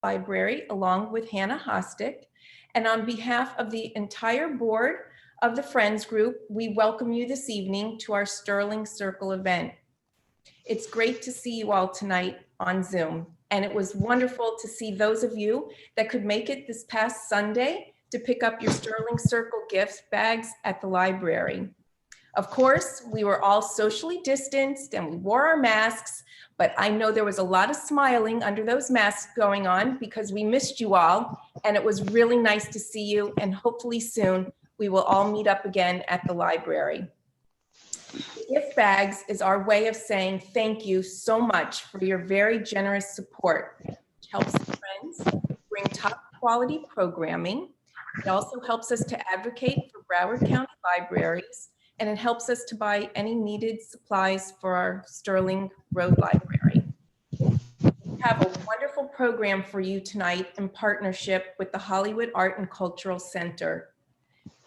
Library, along with Hannah Hostick. And on behalf of the entire board of the Friends Group, we welcome you this evening to our Stirling Circle event. It's great to see you all tonight on Zoom. And it was wonderful to see those of you that could make it this past Sunday to pick up your Stirling Circle gift bags at the library. Of course, we were all socially distanced and we wore our masks, but I know there was a lot of smiling under those masks going on because we missed you all, and it was really nice to see you, and hopefully soon we will all meet up again at the library. Gift bags is our way of saying thank you so much for your very generous support, which helps Friends bring top quality programming. It also helps us to advocate for Broward County libraries, and it helps us to buy any needed supplies for our Stirling Road Library. We have a wonderful program for you tonight in partnership with the Hollywood Art and Cultural Center.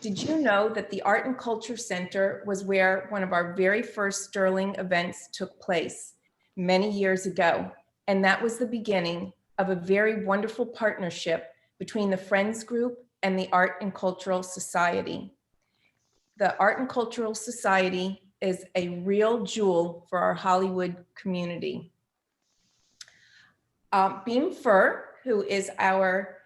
Did you know that the Art and Culture Center was where one of our very first Stirling events took place many years ago? And that was the beginning of a very wonderful partnership between the Friends Group and the Art and Cultural Society. The Art and Cultural Society is a real jewel for our Hollywood community. Furr, who is our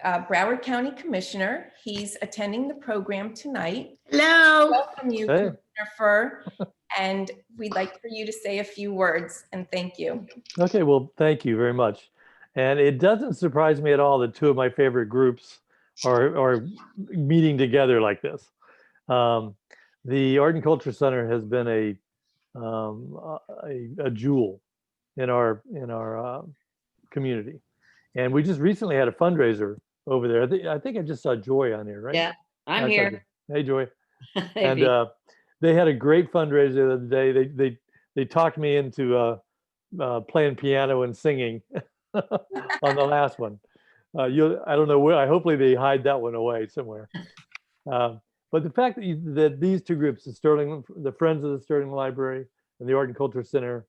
Broward County Commissioner, he's attending the program tonight. Hello. Welcome you, Hey. Commissioner Furr, and we'd like for you to say a few words, and thank you. Okay, well, thank you very much. And it doesn't surprise me at all that two of my favorite groups are meeting together like this. The Art and Culture Center has been a jewel in our community, and we just recently had a fundraiser over there. I think I just saw Joy on here, right? Yeah, I'm here. Hey, Joy. Hey, And they had a great fundraiser the other day. They talked me into playing piano and singing on the last one. I don't know where. Hopefully they hide that one away somewhere. But the fact that these two groups, the Friends of the Stirling Library and the Art and Culture Center,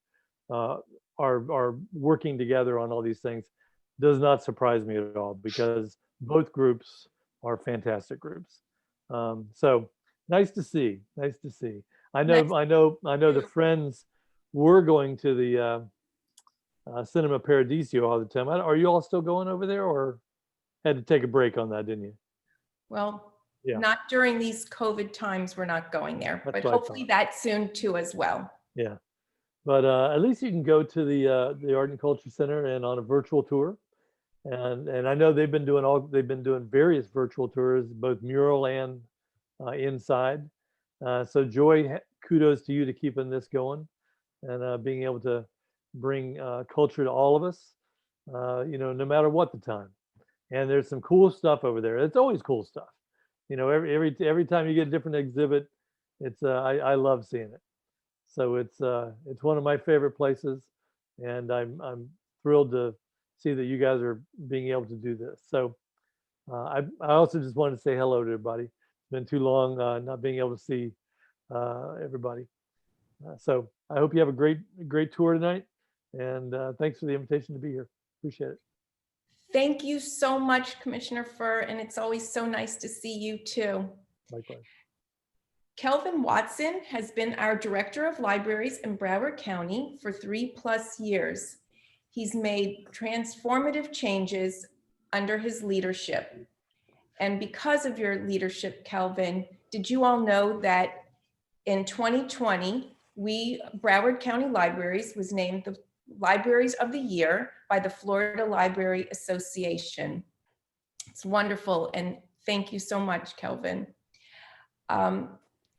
are working together on all these things does not surprise me at all, because both groups are fantastic groups. So nice to see. Nice to see. I know the Friends were going to the Cinema Paradiso all the time. Are you all still going over there, or had to take a break on that, didn't you? Well, Yeah. not during these COVID times, we're not going there, That's but what I hopefully thought. that soon too as well. Yeah, but at least you can go to the Art and Culture Center and on a virtual tour, and I know they've been doing various virtual tours, both mural and inside. So Joy, kudos to you to keeping this going and being able to bring culture to all of us, no matter what the time. And there's some cool stuff over there. It's always cool stuff. Every time you get a different exhibit, it's I love seeing it. So it's one of my favorite places, and I'm thrilled to see that you guys are being able to do this. So I also just wanted to say hello to everybody. It's been too long not being able to see everybody. So I hope you have a great tour tonight, and thanks for the invitation to be here. Appreciate it. Thank you so much, Commissioner Furr, and it's always so nice to see you too. Likewise. Kelvin Watson has been our Director of Libraries in Broward County for 3+ years. He's made transformative changes under his leadership. And because of your leadership, Kelvin, did you all know that in 2020, Broward County Libraries was named the Libraries of the Year by the Florida Library Association. It's wonderful, and thank you so much, Kelvin.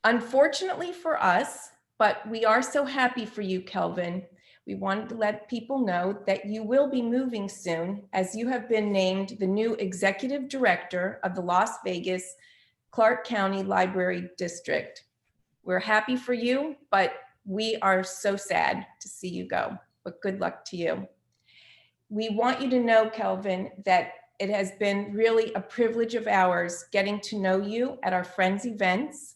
Unfortunately for us, but we are so happy for you, Kelvin, we wanted to let people know that you will be moving soon, as you have been named the new Executive Director of the Las Vegas Clark County Library District. We're happy for you, but we are so sad to see you go, but good luck to you. We want you to know, Kelvin, that it has been really a privilege of ours getting to know you at our Friends events,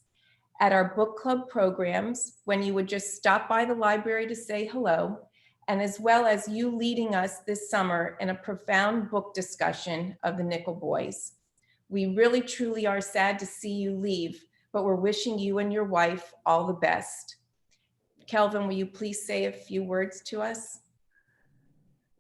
at our book club programs, when you would just stop by the library to say hello, and as well as you leading us this summer in a profound book discussion of the Nickel Boys. We really truly are sad to see you leave, but we're wishing you and your wife all the best. Kelvin, will you please say a few words to us?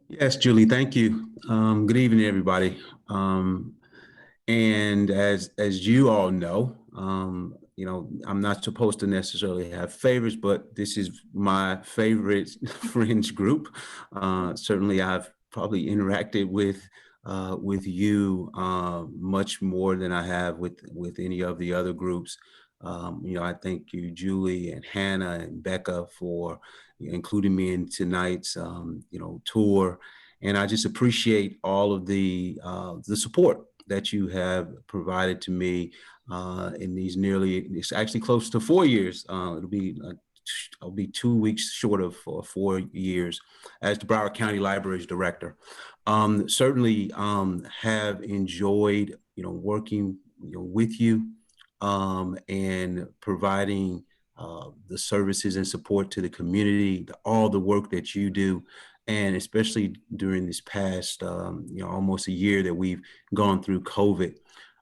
Yes, Julie, thank you. Good evening, everybody. And as you all know, I'm not supposed to necessarily have favorites, but this is my favorite friends group. Certainly, I've probably interacted with you much more than I have with any of the other groups. I thank you, Julie and Hannah and Becca, for including me in tonight's tour, and I just appreciate all of the support that you have provided to me in these it's actually close to 4 years. I'll be 2 weeks short of 4 years as the Broward County Library's director. Certainly have enjoyed working with you and providing the services and support to the community, all the work that you do, and especially during this past almost a year that we've gone through COVID.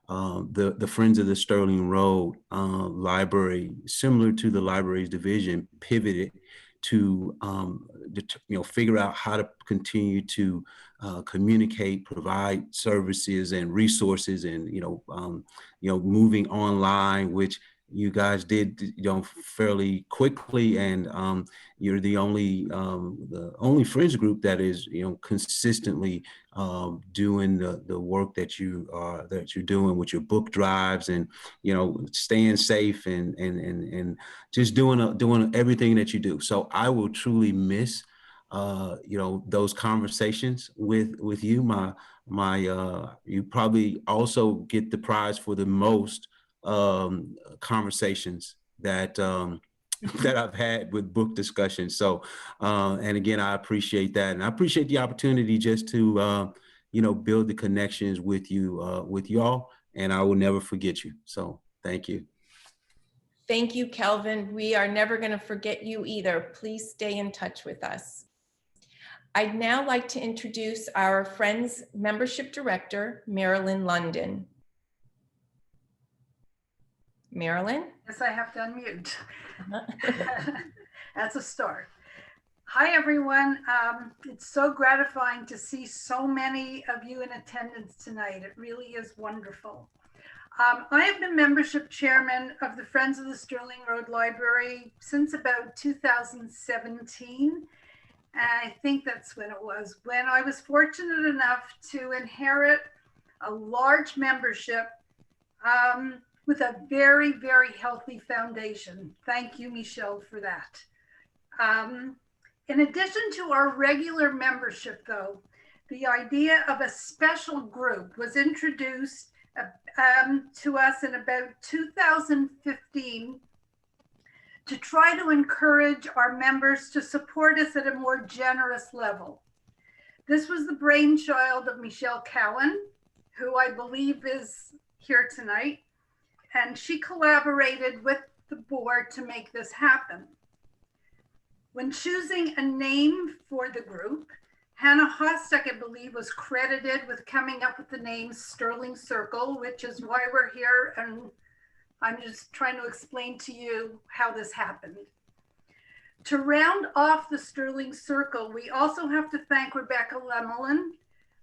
The Friends of the Stirling Road Library, similar to the library's division, pivoted to figure out how to continue to communicate, provide services and resources, and moving online, which you guys did fairly quickly, and you're the only friends group that is consistently doing the work that you're doing with your book drives, and staying safe and just doing everything that you do. So I will truly miss those conversations with you. You probably also get the prize for the most conversations that that I've had with book discussions. So and again, I appreciate that, and I appreciate the opportunity just to build the connections with y'all, and I will never forget you. So thank you. Thank you, Kelvin. We are never going to forget you either. Please stay in touch with us. I'd now like to introduce our Friends Membership Director, Marilyn London. Marilyn? Yes, I have to unmute. That's a start. Hi, everyone. It's so gratifying to see so many of you in attendance tonight. It really is wonderful. I have been membership chairman of the Friends of the Stirling Road Library since about 2017. And I think that's when it was, when I was fortunate enough to inherit a large membership with a very, very healthy foundation. Thank you, Michelle, for that. In addition to our regular membership, though, the idea of a special group was introduced to us in about 2015 to try to encourage our members to support us at a more generous level. This was the brainchild of Michelle Cowan, who I believe is here tonight, and she collaborated with the board to make this happen. When choosing a name for the group, Hannah Hostek, I believe, was credited with coming up with the name Stirling Circle, which is why we're here, and I'm just trying to explain to you how this happened. To round off the Stirling Circle, we also have to thank Rebecca Lemelin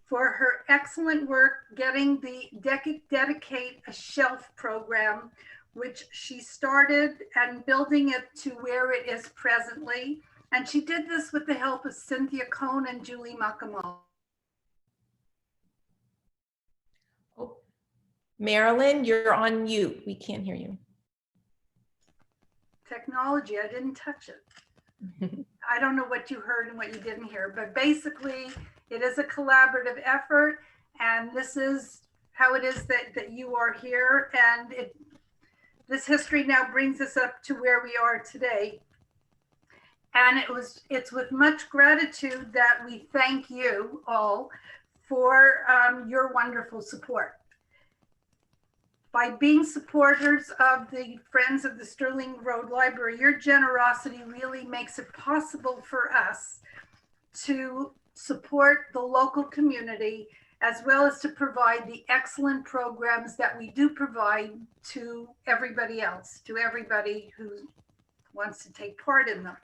for her excellent work getting the Dedicate a Shelf program, which she started, and building it to where it is presently. And she did this with the help of Cynthia Cohn and Julie Makamo. Oh, Marilyn, you're on mute. We can't hear you. Technology, I didn't touch it. I don't know what you heard and what you didn't hear, but basically it is a collaborative effort, and this is how it is that you are here. And this history now brings us up to where we are today. And it's with much gratitude that we thank you all for your wonderful support. By being supporters of the Friends of the Stirling Road Library, your generosity really makes it possible for us to support the local community, as well as to provide the excellent programs that we do provide to everybody else, to everybody who wants to take part in them.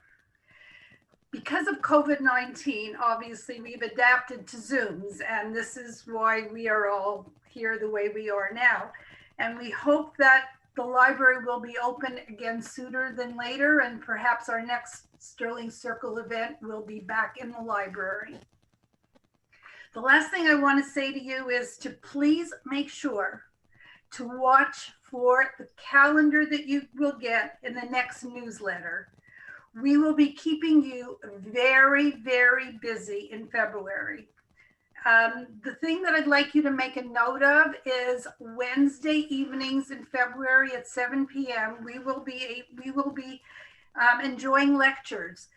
Because of COVID-19, obviously we've adapted to Zooms, and this is why we are all here the way we are now. And we hope that the library will be open again sooner than later, and perhaps our next Stirling Circle event will be back in the library. The last thing I want to say to you is to please make sure to watch for the calendar that you will get in the next newsletter. We will be keeping you very, very busy in February. The thing that I'd like you to make a note of is Wednesday evenings in February at 7 p.m. We will be enjoying lectures,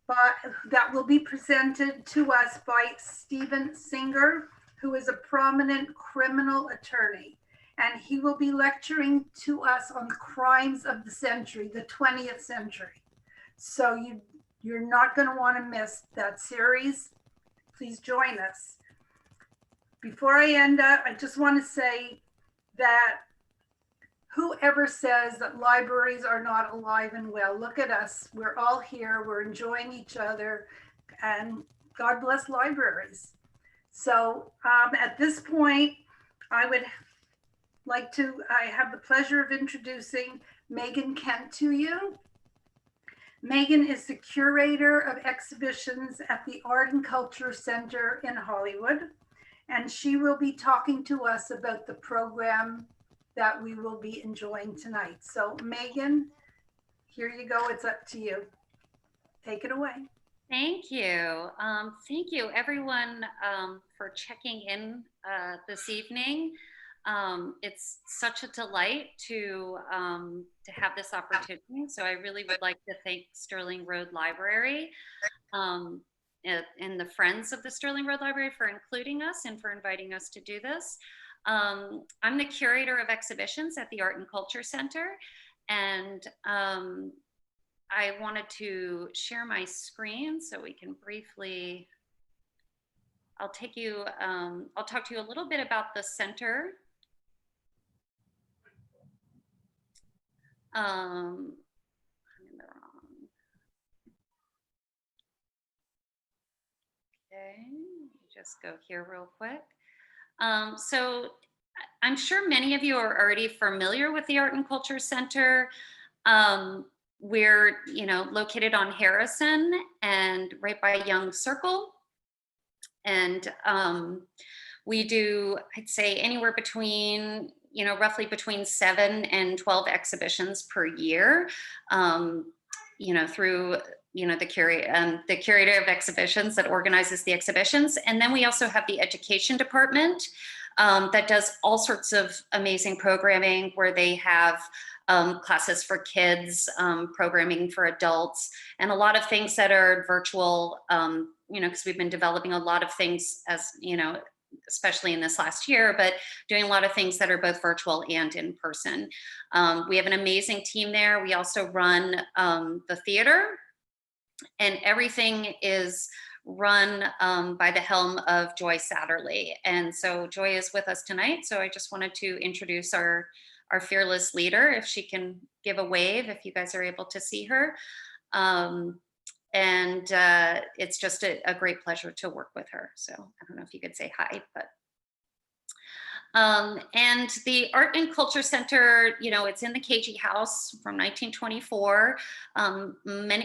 but that will be presented to us by Stephen Singer, who is a prominent criminal attorney. And he will be lecturing to us on the crimes of the century, the 20th century. So you're not going to want to miss that series. Please join us. Before I end up, I just want to say that whoever says that libraries are not alive and well, look at us. We're all here. We're enjoying each other, and God bless libraries. So at this point, I have the pleasure of introducing Megan Kent to you. Megan is the curator of exhibitions at the Art and Culture Center in Hollywood, and she will be talking to us about the program that we will be enjoying tonight. So Megan, here you go. It's up to you. Take it away. Thank you. Thank you everyone for checking in this evening. It's such a delight to have this opportunity. So I really would like to thank Stirling Road Library and the Friends of the Stirling Road Library for including us and for inviting us to do this. I'm the curator of exhibitions at the Art and Culture Center, and I wanted to share my screen so we can briefly, I'll talk to you a little bit about the center. I'm in the wrong. Okay, just go here real quick. So I'm sure many of you are already familiar with the Art and Culture Center. We're, located on Harrison and right by Young Circle. And we do, I'd say, anywhere between, roughly between 7 and 12 exhibitions per year, through, the curator of exhibitions that organizes the exhibitions. And then we also have the education department that does all sorts of amazing programming where they have classes for kids, programming for adults, and a lot of things that are virtual, because we've been developing a lot of things as, especially in this last year, but doing a lot of things that are both virtual and in person. We have an amazing team there. We also run the theater, and everything is run by the helm of Joy Satterley. And so Joy is with us tonight. So I just wanted to introduce our fearless leader, if she can give a wave, if you guys are able to see her. It's just a great pleasure to work with her. So I don't know if you could say hi, but. And the Art and Culture Center, it's in the KG House from 1924.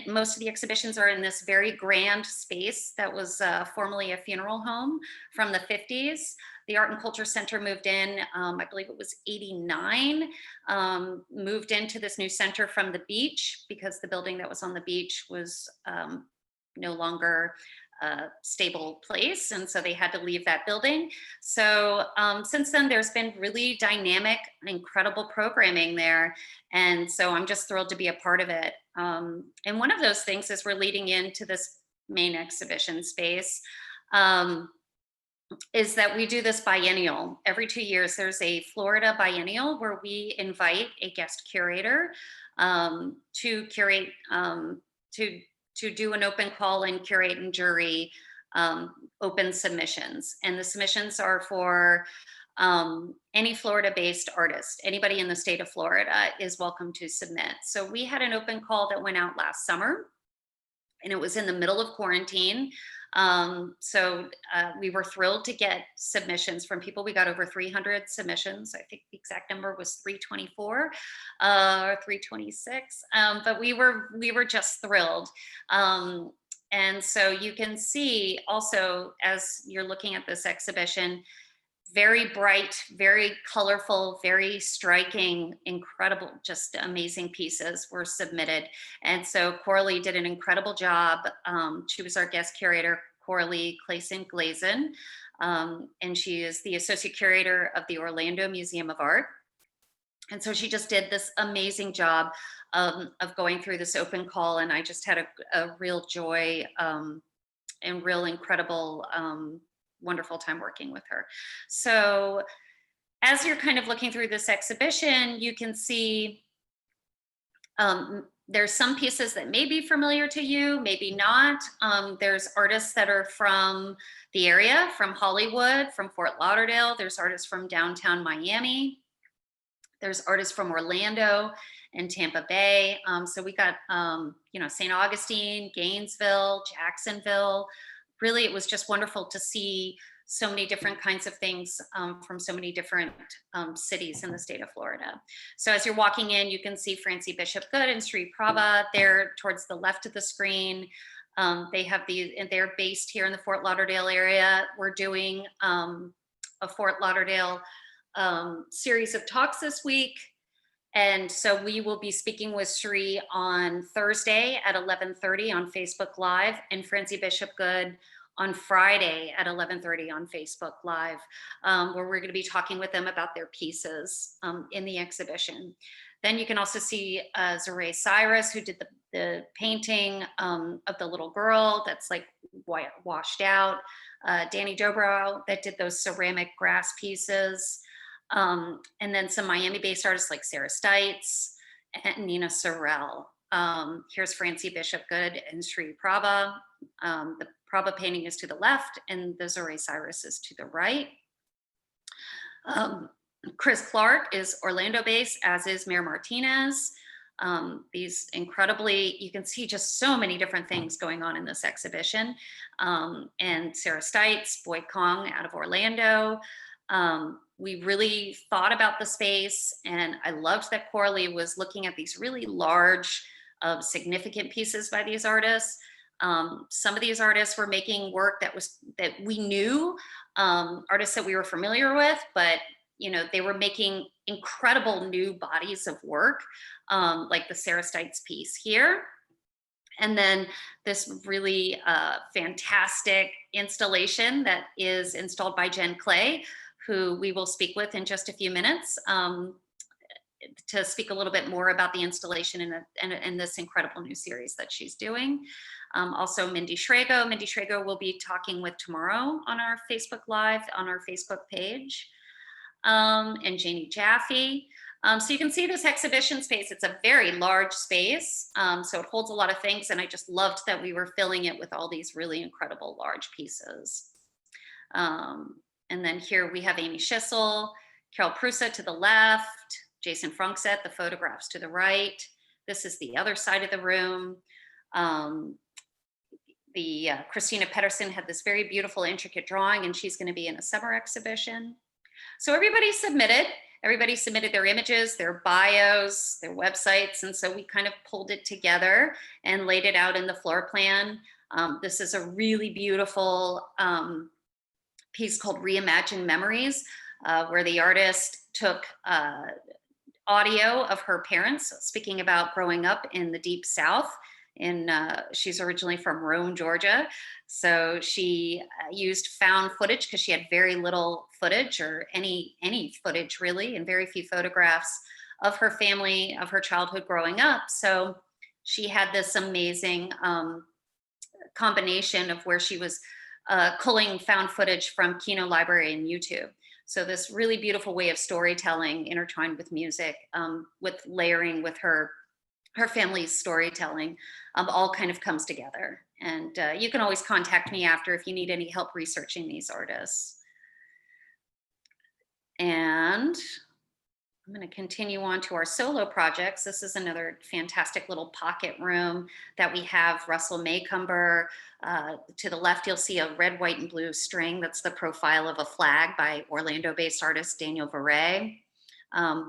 Most of the exhibitions are in this very grand space that was formerly a funeral home from the 50s. The Art and Culture Center moved in, I believe it was 89, moved into this new center from the beach because the building that was on the beach was no longer a stable place. And so they had to leave that building. So since then, there's been really dynamic, incredible programming there. And so I'm just thrilled to be a part of it. And one of those things is we're leading into this main exhibition space. Is that we do this biennial. Every 2 years, there's a Florida biennial where we invite a guest curator to curate, to do an open call and curate and jury open submissions. And the submissions are for any Florida-based artist. Anybody in the state of Florida is welcome to submit. So we had an open call that went out last summer, and it was in the middle of quarantine. We were thrilled to get submissions from people. We got over 300 submissions. I think the exact number was 324 or 326, but we were just thrilled. And so you can see also, as you're looking at this exhibition, very bright, very colorful, very striking, incredible, just amazing pieces were submitted. And so Coralie did an incredible job. She was our guest curator, Coralie Clayson-Glazen, and she is the associate curator of the Orlando Museum of Art. And so she just did this amazing job of going through this open call, and I just had a real joy and real incredible, wonderful time working with her. So as you're kind of looking through this exhibition, you can see there's some pieces that may be familiar to you, maybe not. There's artists that are from the area, from Hollywood, from Fort Lauderdale. There's artists from downtown Miami. There's artists from Orlando and Tampa Bay. So we got, St. Augustine, Gainesville, Jacksonville. Really, it was just wonderful to see so many different kinds of things from so many different cities in the state of Florida. So as you're walking in, you can see Francie Bishop Good and Sri Prabha there towards the left of the screen. They're based here in the Fort Lauderdale area. We're doing a Fort Lauderdale series of talks this week. And so we will be speaking with Sri on Thursday at 11:30 on Facebook Live, and Francie Bishop Good on Friday at 11:30 on Facebook Live, where we're going to be talking with them about their pieces in the exhibition. Then you can also see Zorae Cyrus, who did the painting of the little girl that's like washed out. Danny Dobro that did those ceramic grass pieces. And then some Miami-based artists like Sarah Stites and Nina Sorrell. Here's Francie Bishop Good and Sri Prabha. The Prabha painting is to the left and the Zorae Cyrus is to the right. Chris Clark is Orlando-based, as is Mayor Martinez. These incredibly, you can see just so many different things going on in this exhibition. And Sarah Stites, Boy Kong out of Orlando. We really thought about the space, and I loved that Coralie was looking at these really large, significant pieces by these artists. Some of these artists were making work that we knew, artists that we were familiar with, but they were making incredible new bodies of work, like the Sarah Stites piece here. And then this really fantastic installation that is installed by Jenn Clay, who we will speak with in just a few minutes to speak a little bit more about the installation and this incredible new series that she's doing. Also Mindy Schrago. Mindy Schrago will be talking with tomorrow on our Facebook Live, on our Facebook page. And Janie Jaffe. So you can see this exhibition space. It's a very large space, so it holds a lot of things, and I just loved that we were filling it with all these really incredible large pieces. And then here we have Amy Schissel, Carol Prusa to the left, Jason Frunkset, the photographs to the right. This is the other side of the room. Christina Pedersen had this very beautiful, intricate drawing, and she's going to be in a summer exhibition. So everybody submitted their images, their bios, their websites, and so we kind of pulled it together and laid it out in the floor plan. This is a really beautiful piece called Reimagine Memories, where the artist took audio of her parents speaking about growing up in the Deep South. She's originally from Rome, Georgia. So she used found footage because she had very little footage or any footage really, and very few photographs of her family, of her childhood growing up. So she had this amazing combination of where she was culling found footage from Kino Library and YouTube. So this really beautiful way of storytelling intertwined with music, with layering with her her family's storytelling all kind of comes together. And you can always contact me after if you need any help researching these artists. And I'm going to continue on to our solo projects. This is another fantastic little pocket room that we have. Russell Maycumber. To the left, you'll see a red, white, and blue string. That's the profile of a flag by Orlando-based artist Daniel Verrey.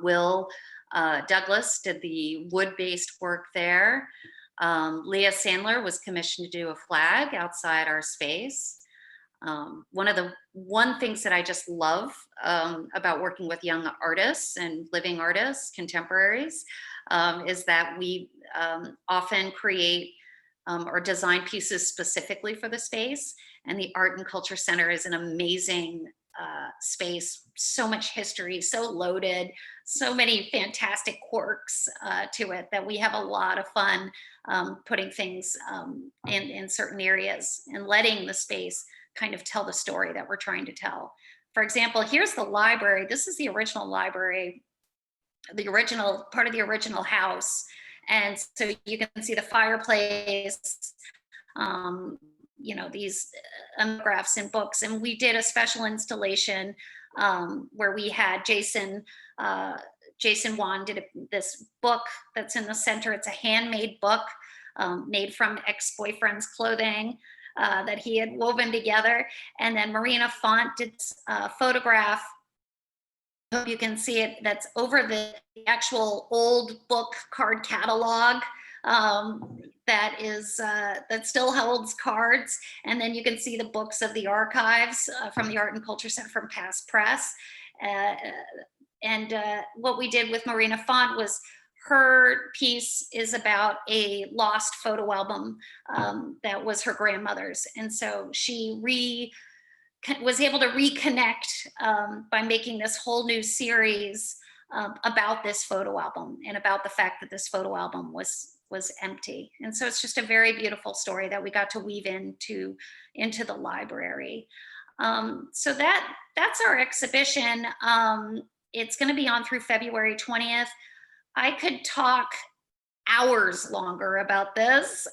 Will Douglas did the wood-based work there. Leah Sandler was commissioned to do a flag outside our space. One things that I just love about working with young artists and living artists, contemporaries, is that we often create or design pieces specifically for the space. And the Art and Culture Center is an amazing space, so much history, so loaded, so many fantastic quirks to it that we have a lot of fun putting things in certain areas and letting the space kind of tell the story that we're trying to tell. For example, here's the library. This is the original library, the original part of the original house. And so you can see the fireplace, you know, these monographs and books. And we did a special installation where we had Jason Wan did this book that's in the center. It's a handmade book made from ex-boyfriend's clothing that he had woven together. And then Marina Font did a photograph. I hope you can see it. That's over the actual old book card catalog that still holds cards. And then you can see the books of the archives from the Art and Culture Center from past press. And what we did with Marina Font was her piece is about a lost photo album that was her grandmother's. And so she was able to reconnect by making this whole new series about this photo album and about the fact that this photo album was empty. And so it's just a very beautiful story that we got to weave into the library. So that's our exhibition. It's going to be on through February 20th. I could talk hours longer about this.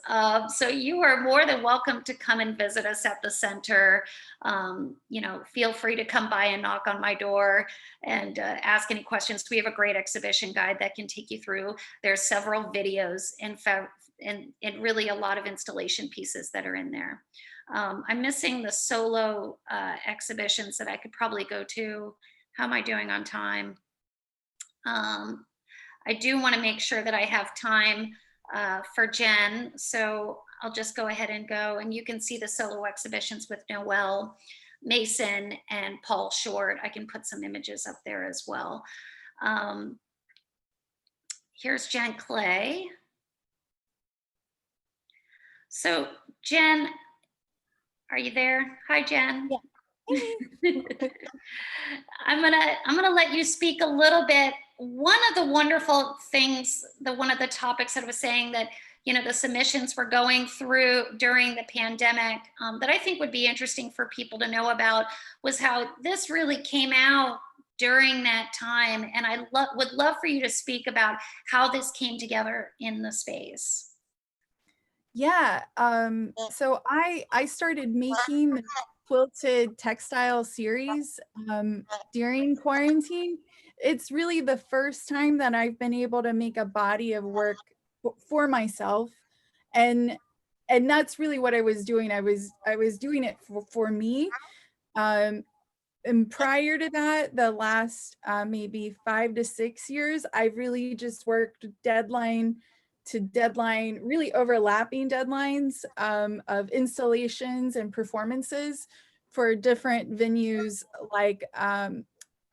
So you are more than welcome to come and visit us at the center. You know, feel free to come by and knock on my door and ask any questions. We have a great exhibition guide that can take you through. There's several videos and really a lot of installation pieces that are in there. I'm missing the solo exhibitions that I could probably go to. How am I doing on time? I do want to make sure that I have time for Jenn, so I'll just go ahead and go. And you can see the solo exhibitions with Noel Mason and Paul Short. I can put some images up there as well. Here's Jenn Clay. So Jenn, are you there? Hi, Jenn. Yeah. I'm gonna let you speak a little bit. One of the wonderful things, one of the topics that I was saying that, you know, the submissions were going through during the pandemic that I think would be interesting for people to know about was how this really came out during that time. And I would love for you to speak about how this came together in the space. Yeah, so I started making quilted textile series during quarantine. It's really the first time that I've been able to make a body of work for myself, and that's really what I was doing. I was doing it for me. And prior to that, the last maybe 5 to 6 years, I've really just worked deadline to deadline, really overlapping deadlines of installations and performances for different venues like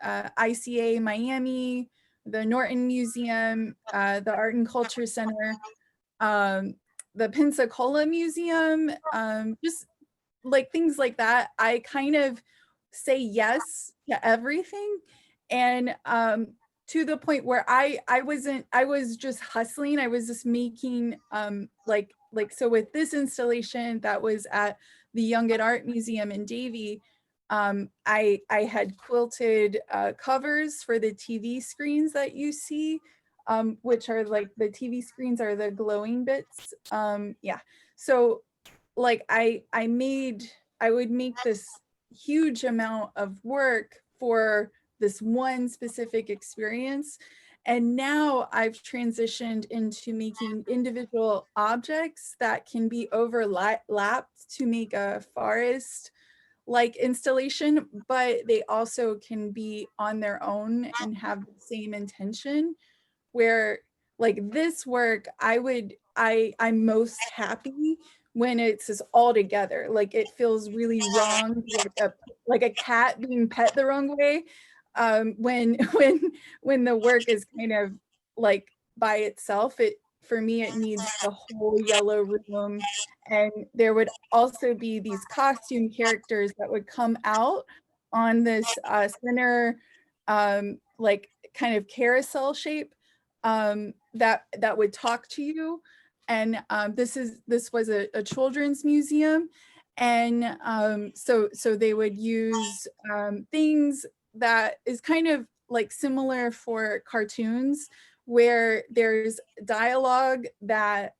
ICA Miami, the Norton Museum, the Art and Culture Center, the Pensacola Museum, just like things like that. I kind of say yes to everything. And to the point where I was just hustling. I was just making so with this installation that was at the Young at Art Museum in Davie, I had quilted covers for the TV screens that you see which are like the TV screens are the glowing bits. Yeah. So like I would make this huge amount of work for this one specific experience. And now I've transitioned into making individual objects that can be overlapped to make a forest like installation, but they also can be on their own and have the same intention. Where like this work, I'm most happy when it's just all together. Like it feels really wrong, like a cat being pet the wrong way. When when the work is kind of like by itself, it for me it needs the whole yellow room. And there would also be these costume characters that would come out on this center like kind of carousel shape that would talk to you. And this was a children's museum. And so they would use things that is kind of like similar for cartoons, where there's dialogue that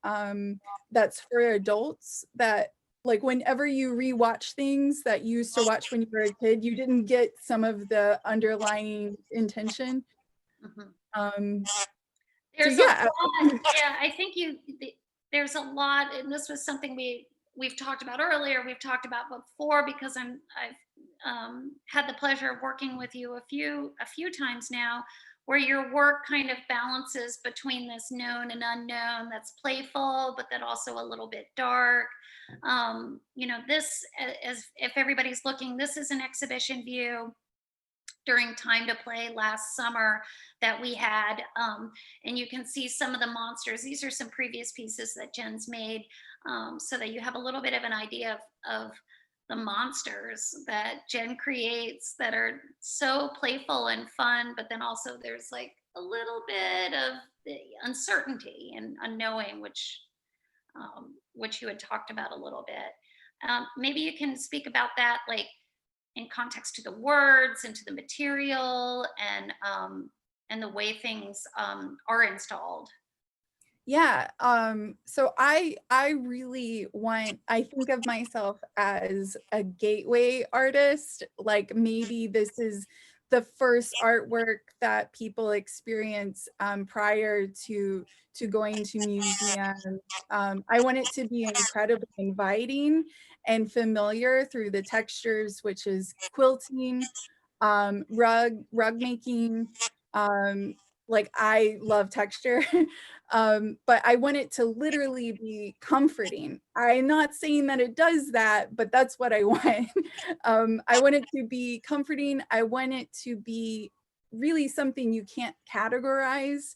that's for adults, that like whenever you rewatch things that you used to watch when you were a kid, you didn't get some of the underlying intention. Mhm. So There's yeah. a lot. Yeah, I think there's a lot, and this was something we've talked about earlier. We've talked about before, because I've had the pleasure of working with you a few times now, where your work kind of balances between this known and unknown, that's playful, but that also a little bit dark. You know, this, as if everybody's looking, this is an exhibition view during Time to Play last summer that we had. And you can see some of the monsters. These are some previous pieces that Jenn's made, so that you have a little bit of an idea of the monsters that Jenn creates, that are so playful and fun, but then also there's like a little bit of the uncertainty and unknowing, which you had talked about a little bit. Maybe you can speak about that, like in context to the words and to the material, and the way things are installed. Yeah. So I really I think of myself as a gateway artist. Like maybe this is the first artwork that people experience prior to going to museums. I want it to be incredibly inviting and familiar through the textures, which is quilting, rug making. Like I love texture. But I want it to literally be comforting. I'm not saying that it does that, but that's what I want. I want it to be comforting. I want it to be really something you can't categorize.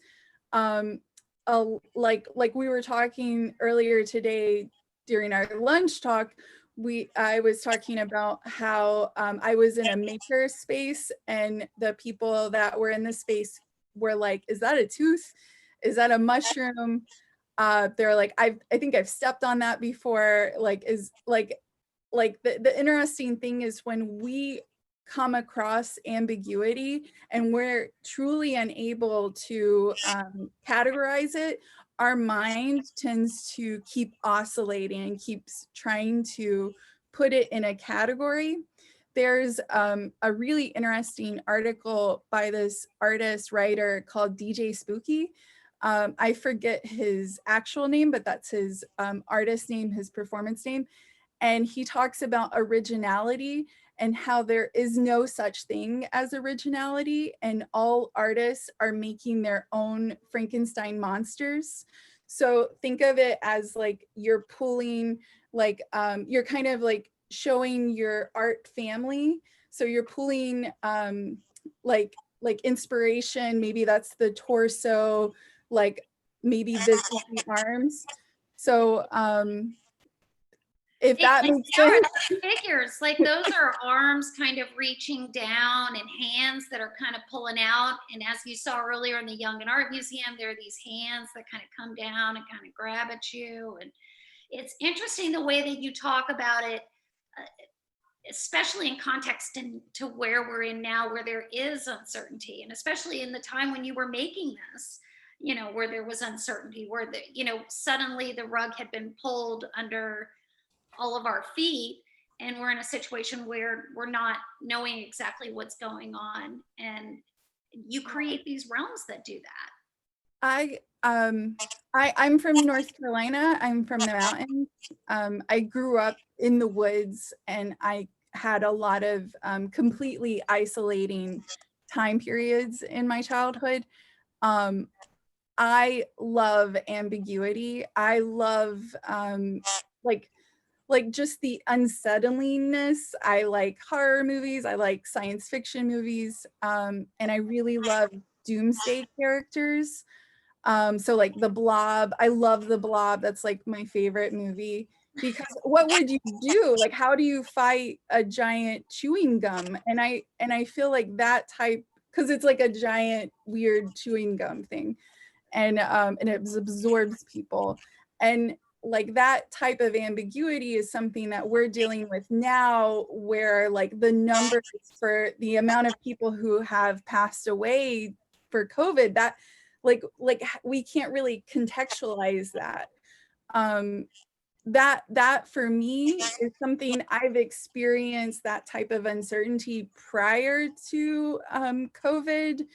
Like we were talking earlier today during our lunch talk, I was talking about how I was in a maker space, and the people that were in the space were like, is that a tooth? Is that a mushroom? They're like, I think I've stepped on that before. Like, is like the interesting thing is when we come across ambiguity and we're truly unable to categorize it, our mind tends to keep oscillating and keeps trying to put it in a category. There's a really interesting article by this artist writer called DJ Spooky. I forget his actual name, but that's his artist name, his performance name. And he talks about originality and how there is no such thing as originality, and all artists are making their own Frankenstein monsters. So think of it as like you're pulling, like you're kind of like showing your art family. So you're pulling like inspiration. Maybe that's the torso, like maybe this is the arms. So if that makes sense. Figures, like those are arms kind of reaching down, and hands that are kind of pulling out. And as you saw earlier in the Young and Art Museum, there are these hands that kind of come down and kind of grab at you. And it's interesting the way that you talk about it, especially in context to where we're in now, where there is uncertainty, and especially in the time when you were making this. where there was uncertainty, where suddenly the rug had been pulled under all of our feet, and we're in a situation where we're not knowing exactly what's going on. And you create these realms that do that. I'm from North Carolina. I'm from the mountains. I grew up in the woods, and I had a lot of completely isolating time periods in my childhood. I love ambiguity. I love like just the unsettlingness. I like horror movies. I like science fiction movies. And I really love doomsday characters. So like The Blob, I love The Blob. That's like my favorite movie, because what would you do? Like, how do you fight a giant chewing gum? And I feel like that type, because it's like a giant weird chewing gum thing, and it absorbs people. And like that type of ambiguity is something that we're dealing with now, where like the numbers for the amount of people who have passed away for COVID, that like we can't really contextualize that. That for me is something I've experienced, that type of uncertainty prior to COVID.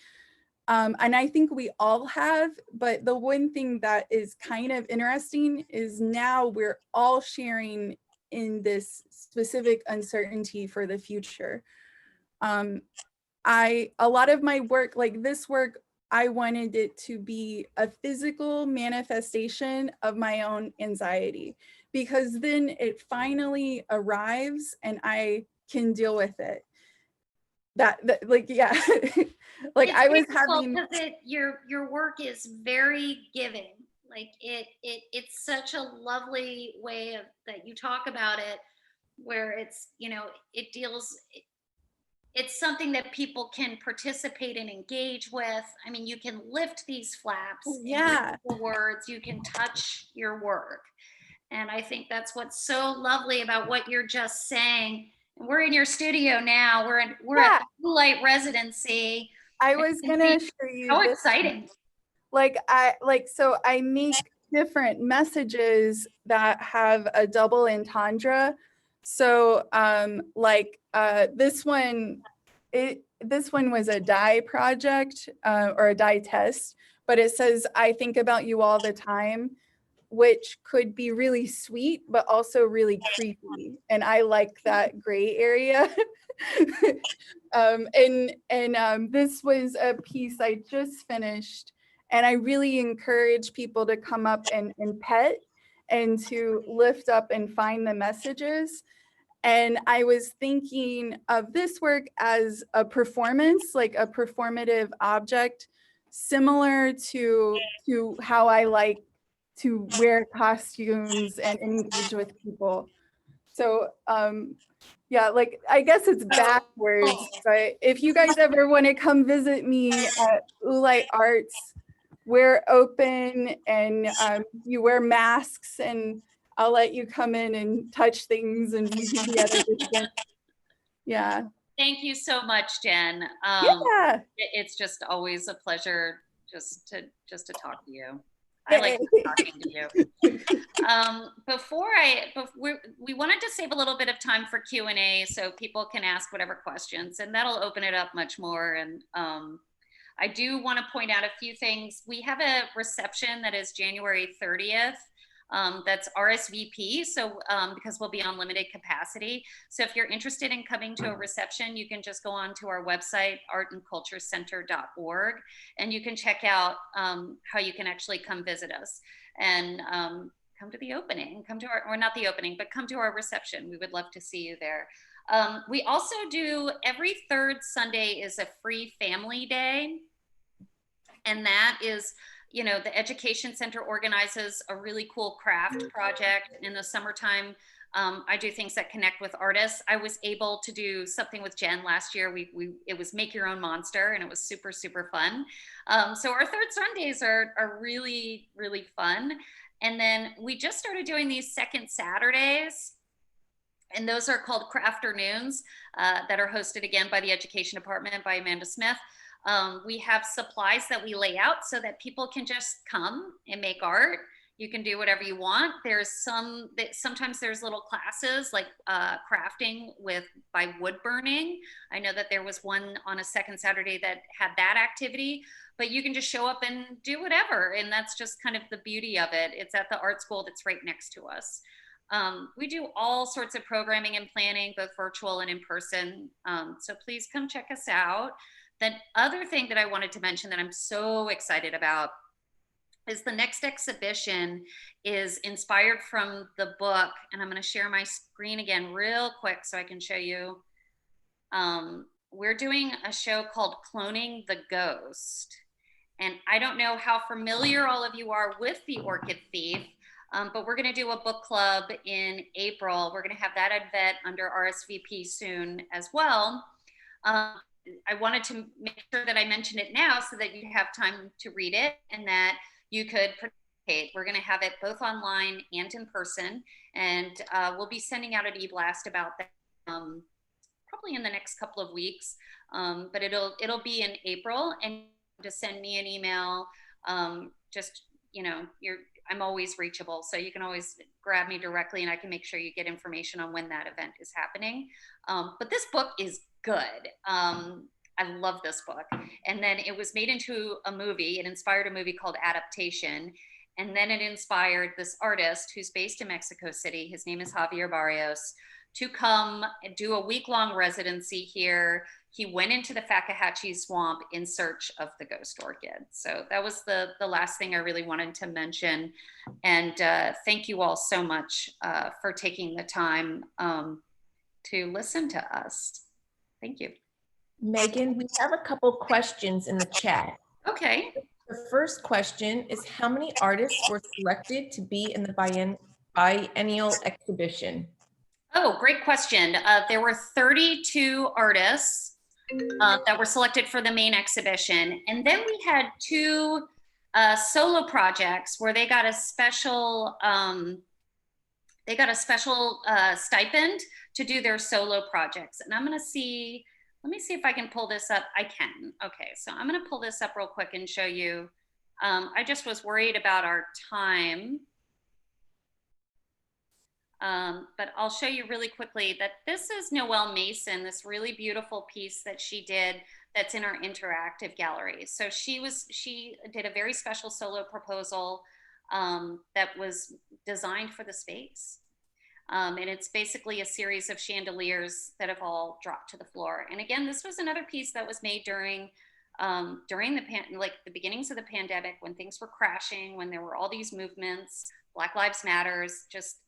And I think we all have, but the one thing that is kind of interesting is now we're all sharing in this specific uncertainty for the future. A lot of my work, like this work, I wanted it to be a physical manifestation of my own anxiety, because then it finally arrives and I can deal with it. That like, yeah. Like It's I was beautiful having, because your work is very giving. Like it's such a lovely way of that you talk about it, where it's it deals. It's something that people can participate and engage with. I mean, you can lift these flaps, yeah, and the words, you can touch your work. And I think that's what's so lovely about what you're just saying. And we're in your studio now. We're Yeah. at the Blue Light Residency. I was gonna show you How this. exciting. So I make different messages that have a double entendre. So this one was a dye project or a dye test, but it says, "I think about you all the time," which could be really sweet, but also really creepy. And I like that gray area. This was a piece I just finished, and I really encourage people to come up and pet and to lift up and find the messages. And I was thinking of this work as a performance, like a performative object, similar to how I like to wear costumes and engage with people. So yeah, like I guess it's backwards, but if you guys ever want to come visit me at Ulite Arts, we're open, and you wear masks, and I'll let you come in and touch things, and we can be at a distance. Yeah. Thank you so much, Jen. Yeah. It's just always a pleasure just to talk to you. I like talking to you. We wanted to save a little bit of time for Q&A so people can ask whatever questions, and that'll open it up much more. And I do want to point out a few things. We have a reception that is January 30th. That's RSVP, so because we'll be on limited capacity. So if you're interested in coming to a reception, you can just go on to our website, artandculturecenter.org, and you can check out how you can actually come visit us and come to the opening, come to our reception. We would love to see you there. We also do, every third Sunday is a free family day, and that is, the Education Center organizes a really cool craft project in the summertime. I do things that connect with artists. I was able to do something with Jen last year. It was Make Your Own Monster, and it was super, super fun. So our third Sundays are really, really fun. And then we just started doing these second Saturdays, and those are called Crafternoons that are hosted again by the Education Department by Amanda Smith. We have supplies that we lay out so that people can just come and make art. You can do whatever you want. Sometimes there's little classes like crafting by wood burning. I know that there was one on a second Saturday that had that activity, but you can just show up and do whatever. And that's just kind of the beauty of it. It's at the art school that's right next to us. We do all sorts of programming and planning, both virtual and in person. So please come check us out. The other thing that I wanted to mention that I'm so excited about is the next exhibition is inspired from the book. And I'm going to share my screen again real quick so I can show you. We're doing a show called Cloning the Ghost. And I don't know how familiar all of you are with The Orchid Thief, but we're going to do a book club in April. We're going to have that event under RSVP soon as well. I wanted to make sure that I mentioned it now so that you have time to read it and that you could participate. We're going to have it both online and in person, and we'll be sending out an e-blast about that probably in the next couple of weeks. But it'll be in April, and just send me an email. Just, you know, I'm always reachable, so you can always grab me directly, and I can make sure you get information on when that event is happening. But this book is good. I love this book. And then it was made into a movie. It inspired a movie called Adaptation. And then it inspired this artist who's based in Mexico City. His name is Javier Barrios, to come and do a week-long residency here. He went into the Fakahatchee swamp in search of the ghost orchid. So that was the last thing I really wanted to mention. And thank you all so much for taking the time to listen to us. Thank you. Megan, we have a couple questions in the chat. Okay. The first question is, how many artists were selected to be in the biennial exhibition? Oh, great question. There were 32 artists that were selected for the main exhibition. And then we had two solo projects where they got a special stipend to do their solo projects. And I'm going to see, let me see if I can pull this up. I can. Okay, so I'm going to pull this up real quick and show you. I just was worried about our time. But I'll show you really quickly that this is Noelle Mason, this really beautiful piece that she did that's in our interactive gallery. So she did a very special solo proposal that was designed for the space. And it's basically a series of chandeliers that have all dropped to the floor. And again, this was another piece that was made during the beginnings of the pandemic, when things were crashing, when there were all these movements, Black Lives Matters, just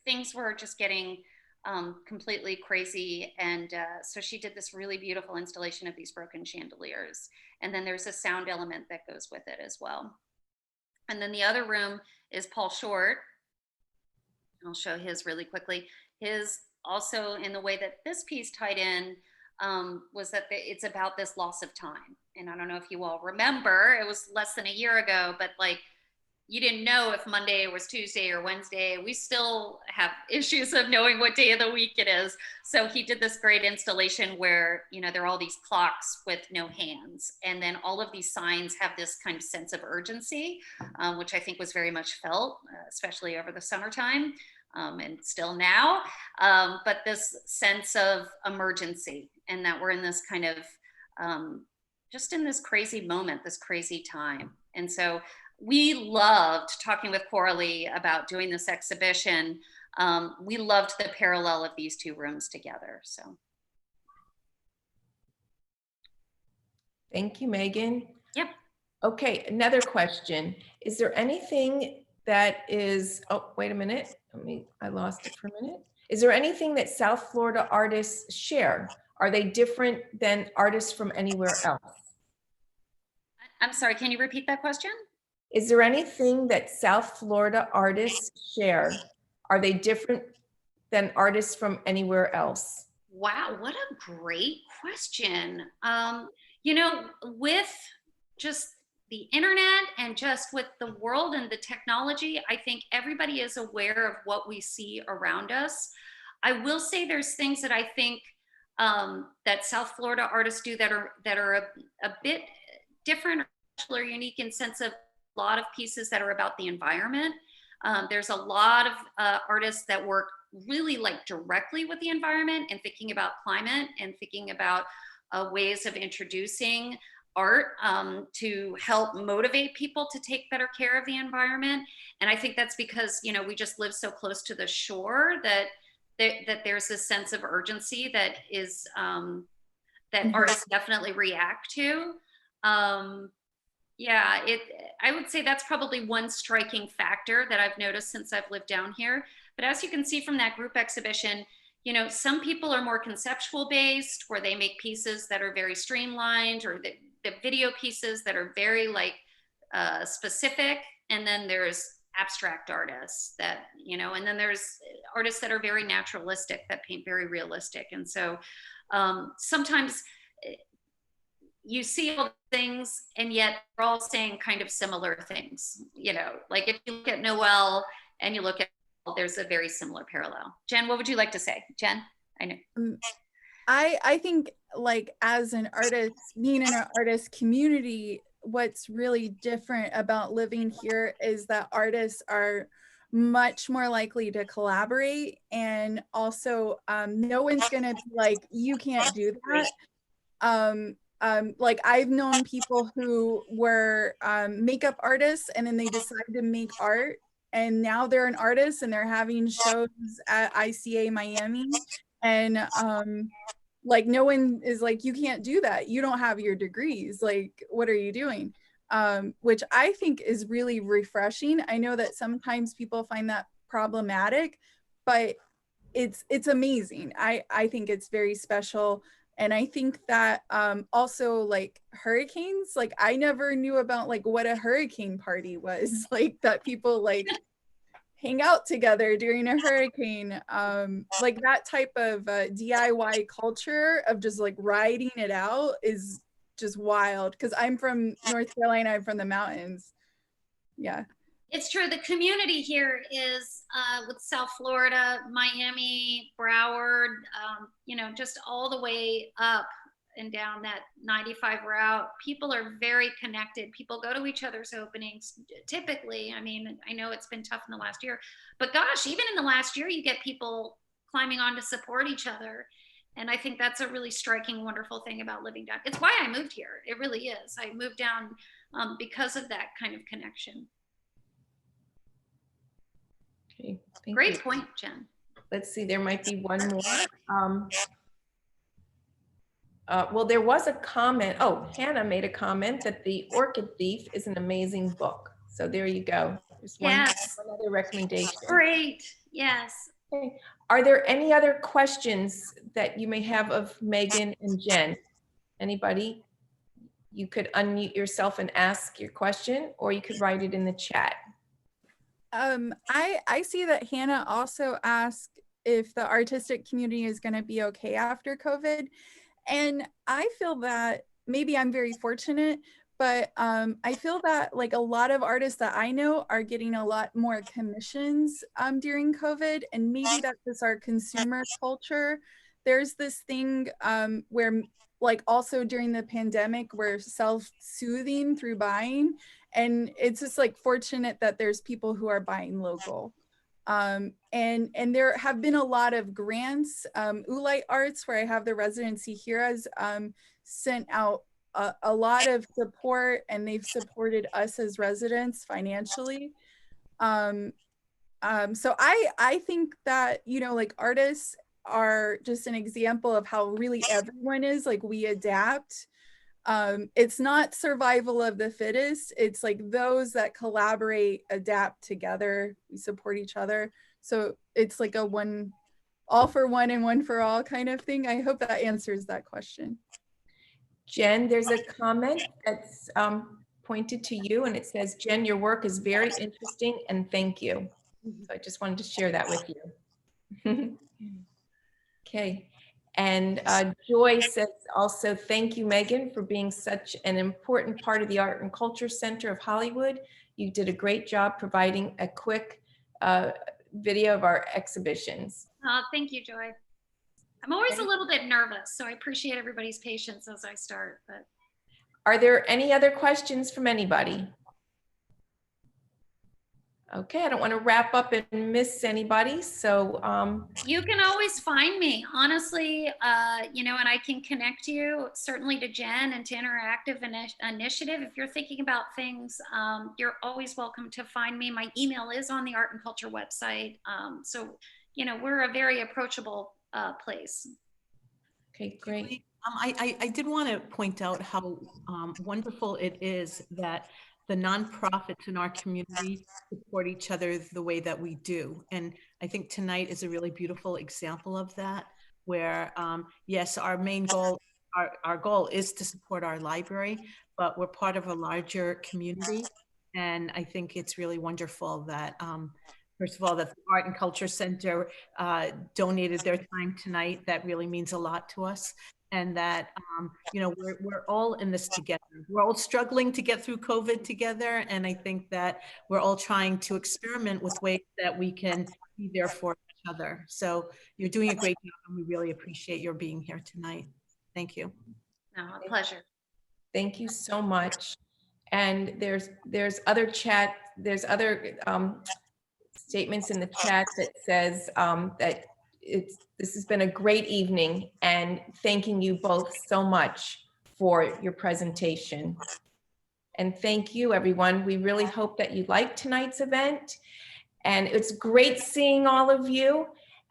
things were just getting completely crazy. And so she did this really beautiful installation of these broken chandeliers. And then there's a sound element that goes with it as well. And then the other room is Paul Short. I'll show his really quickly. His also, in the way that this piece tied in, was that it's about this loss of time. And I don't know if you all remember, it was less than a year ago, but like, you didn't know if Monday was Tuesday or Wednesday. We still have issues of knowing what day of the week it is. So he did this great installation where, you know, there are all these clocks with no hands. And then all of these signs have this kind of sense of urgency, which I think was very much felt, especially over the summertime and still now. But this sense of emergency, and that we're in this kind of, just in this crazy moment, this crazy time. And so we loved talking with Coralie about doing this exhibition. We loved the parallel of these two rooms together, so. Thank you, Megan. Yep. Okay, another question. Is there anything that is, oh, wait a minute. I lost it for a minute. Is there anything that South Florida artists share? Are they different than artists from anywhere else? I'm sorry, can you repeat that question? Is there anything that South Florida artists share? Are they different than artists from anywhere else? Wow, what a great question. You know, with just the internet and just with the world and the technology, I think everybody is aware of what we see around us. I will say there's things that I think that South Florida artists do that are a bit different or unique in sense of a lot of pieces that are about the environment. There's a lot of artists that work really like directly with the environment and thinking about climate and thinking about ways of introducing art to help motivate people to take better care of the environment. And I think that's because, you know, we just live so close to the shore that there's this sense of urgency that is that artists definitely react to. Yeah, I would say that's probably one striking factor that I've noticed since I've lived down here. But as you can see from that group exhibition, you know, some people are more conceptual based, where they make pieces that are very streamlined, or the video pieces that are very like specific. And then there's abstract artists that, you know, and then there's artists that are very naturalistic, that paint very realistic. And so sometimes you see all things and yet they're all saying kind of similar things, you know, like if you look at Noel and you look at, there's a very similar parallel. Jen, what would you like to say? Jen, I know. I think, like, as an artist, being in an artist community, what's really different about living here is that artists are much more likely to collaborate, and also no one's gonna be like, you can't do that. Like, I've known people who were makeup artists, and then they decided to make art, and now they're an artist and they're having shows at ICA Miami, and like, no one is like, you can't do that, you don't have your degrees, like, what are you doing? Which I think is really refreshing. I know that sometimes people find that problematic, but it's amazing. I think it's very special. And I think that also, like, hurricanes, like, I never knew about like what a hurricane party was, like, that people like hang out together during a hurricane. Like, that type of DIY culture of just like riding it out is just wild, because I'm from North Carolina, I'm from the mountains. Yeah. It's true. The community here is with South Florida, Miami, Broward, you know, just all the way up and down that 95 route. People are very connected. People go to each other's openings typically. I mean, I know it's been tough in the last year, but gosh, even in the last year, you get people climbing on to support each other. And I think that's a really striking, wonderful thing about living down. It's why I moved here. It really is. I moved down because of that kind of connection. Okay, thank Great you. point, Jen. Let's see, there might be one more. Well, there was a comment. Oh, Hannah made a comment that The Orchid Thief is an amazing book. So there you go. There's Yes. one other recommendation. Great. Yes. Okay. Are there any other questions that you may have of Megan and Jen? Anybody? You could unmute yourself and ask your question, or you could write it in the chat. I see that Hannah also asked if the artistic community is going to be okay after COVID. And I feel that maybe I'm very fortunate, but I feel that like a lot of artists that I know are getting a lot more commissions during COVID. And maybe that's just our consumer culture. There's this thing where, like, also during the pandemic, we're self-soothing through buying. And it's just like fortunate that there's people who are buying local. And there have been a lot of grants. Ulite Arts, where I have the residency here, has sent out a lot of support, and they've supported us as residents financially. So I think that, you know, like, artists are just an example of how really everyone is, like, we adapt. It's not survival of the fittest. It's like those that collaborate, adapt together, we support each other. So it's like a one, all for one and one for all kind of thing. I hope that answers that question. Jen, there's a comment that's pointed to you, and it says, Jen, your work is very interesting, and thank you. So I just wanted to share that with you. Okay. And Joy says also, thank you, Megan, for being such an important part of the Art and Culture Center of Hollywood. You did a great job providing a quick video of our exhibitions. Thank you, Joy. I'm always a little bit nervous, so I appreciate everybody's patience as I start. But Are there any other questions from anybody? Okay, I don't want to wrap up and miss anybody, so you can always find me, honestly, you know, and I can connect you certainly to Jenn and to Interactive Initiative. If you're thinking about things, you're always welcome to find me. My email is on the Art and Culture website. So, you know, we're a very approachable place. okay, great. I did want to point out how wonderful it is that the nonprofits in our community support each other the way that we do. And I think tonight is a really beautiful example of that, where yes, our main goal, our goal is to support our library, but we're part of a larger community. And I think it's really wonderful that, first of all, that the Art and Culture Center donated their time tonight. That really means a lot to us. And that, you know, we're all in this together. We're all struggling to get through COVID together. And I think that we're all trying to experiment with ways that we can be there for each other. So you're doing a great job, and we really appreciate your being here tonight. Thank you. No, a pleasure. Thank you so much. And there's other chat, there's other statements in the chat that says that this has been a great evening, and thanking you both so much for your presentation. And thank you, everyone. We really hope that you liked tonight's event, and it's great seeing all of you.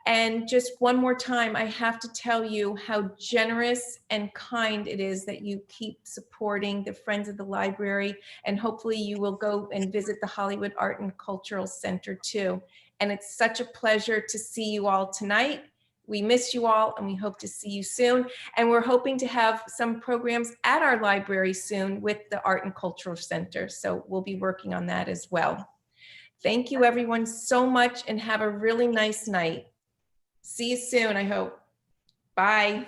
And just one more time, I have to tell you how generous and kind it is that you keep supporting the Friends of the Library, and hopefully you will go and visit the Hollywood Art and Cultural Center too. And it's such a pleasure to see you all tonight. We miss you all, and we hope to see you soon. And we're hoping to have some programs at our library soon with the Art and Cultural Center. So we'll be working on that as well. Thank you, everyone, so much, and have a really nice night. See you soon, I hope. Bye.